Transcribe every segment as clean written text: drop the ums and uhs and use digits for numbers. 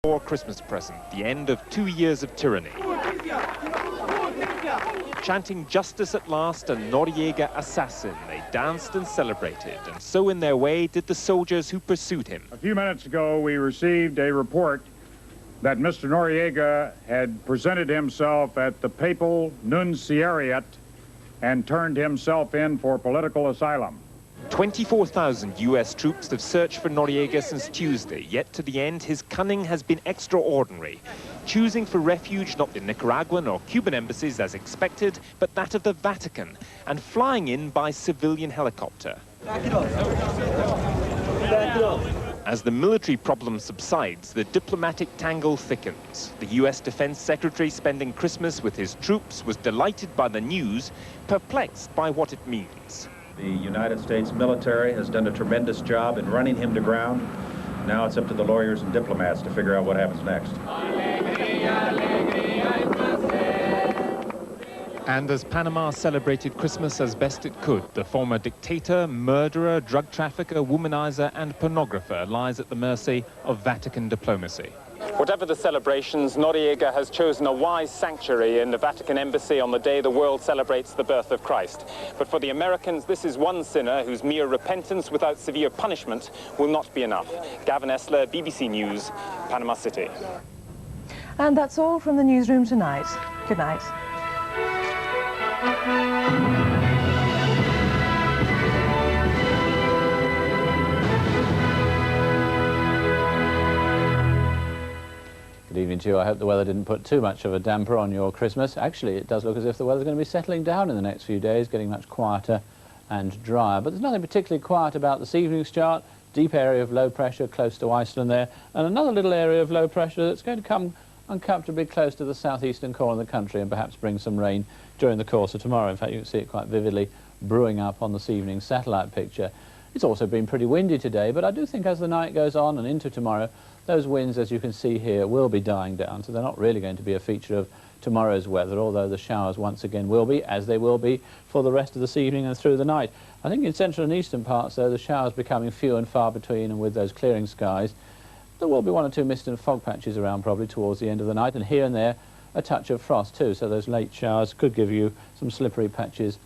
War Christmas present, the end of 2 years of tyranny. Chanting justice at last and Noriega assassin, they danced and celebrated, and so in their way did the soldiers who pursued him. A few minutes ago, we received a report that Mr. Noriega had presented himself at the papal nunciariate and turned himself in for political asylum. 24,000 US troops have searched for Noriega since Tuesday, yet to the end his cunning has been extraordinary, choosing for refuge not the Nicaraguan or Cuban embassies as expected, but that of the Vatican, and flying in by civilian helicopter. Back it up. Back it up. As the military problem subsides, the diplomatic tangle thickens. The US Defense Secretary, spending Christmas with his troops, was delighted by the news, perplexed by what it means. The United States military has done a tremendous job in running him to ground. Now it's up to the lawyers and diplomats to figure out what happens next. And as Panama celebrated Christmas as best it could, the former dictator, murderer, drug trafficker, womanizer and pornographer lies at the mercy of Vatican diplomacy. Whatever the celebrations, Noriega has chosen a wise sanctuary in the Vatican embassy on the day the world celebrates the birth of Christ. But for the Americans, this is one sinner whose mere repentance without severe punishment will not be enough. Gavin Esler, BBC News, Panama City. And that's all from the newsroom tonight. Good night. Good evening to you. I hope the weather didn't put too much of a damper on your Christmas. Actually, it does look as if the weather's going to be settling down in the next few days, getting much quieter and drier. But there's nothing particularly quiet about this evening's chart. Deep area of low pressure close to Iceland there, and another little area of low pressure that's going to come uncomfortably close to the southeastern corner of the country and perhaps bring some rain during the course of tomorrow. In fact, you can see it quite vividly brewing up on this evening's satellite picture. It's also been pretty windy today, but I do think as the night goes on and into tomorrow, those winds, as you can see here, will be dying down, so they're not really going to be a feature of tomorrow's weather, although the showers once again will be, as they will be for the rest of this evening and through the night. I think in central and eastern parts, though, the showers becoming few and far between, and with those clearing skies, there will be one or two mist and fog patches around probably towards the end of the night, and here and there a touch of frost too, so those late showers could give you some slippery patches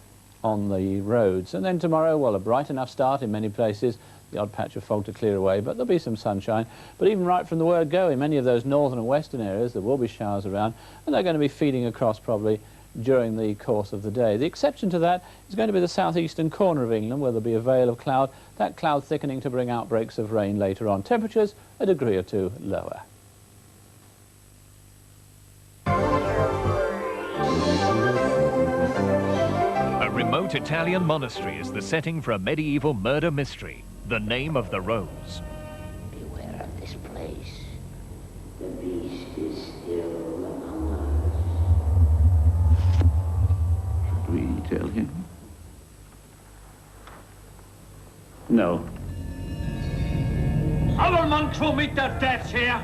on the roads. And then tomorrow, well, a bright enough start in many places, the odd patch of fog to clear away, but there'll be some sunshine. But even right from the word go, in many of those northern and western areas, there will be showers around, and they're going to be feeding across probably during the course of the day. The exception to that is going to be the southeastern corner of England, where there'll be a veil of cloud, that cloud thickening to bring outbreaks of rain later on. Temperatures a degree or two lower. A remote Italian monastery is the setting for a medieval murder mystery, The Name of the Rose. Beware of this place. The beast is still among us. Should we tell him? No. Our monks will meet their deaths here,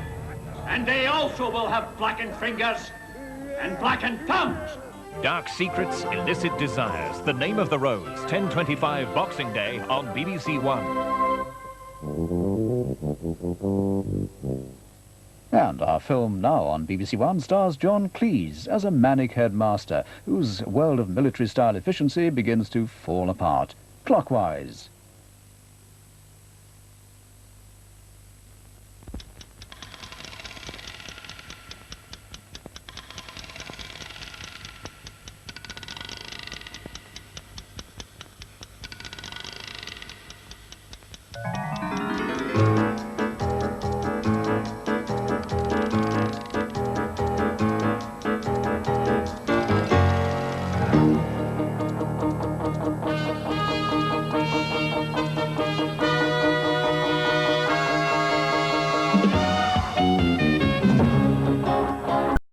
and they also will have blackened fingers and blackened tongues. Dark Secrets, Illicit Desires, The Name of the Rose, 10:25 Boxing Day on BBC1. And our film now on BBC1 stars John Cleese as a manic headmaster whose world of military-style efficiency begins to fall apart. Clockwise.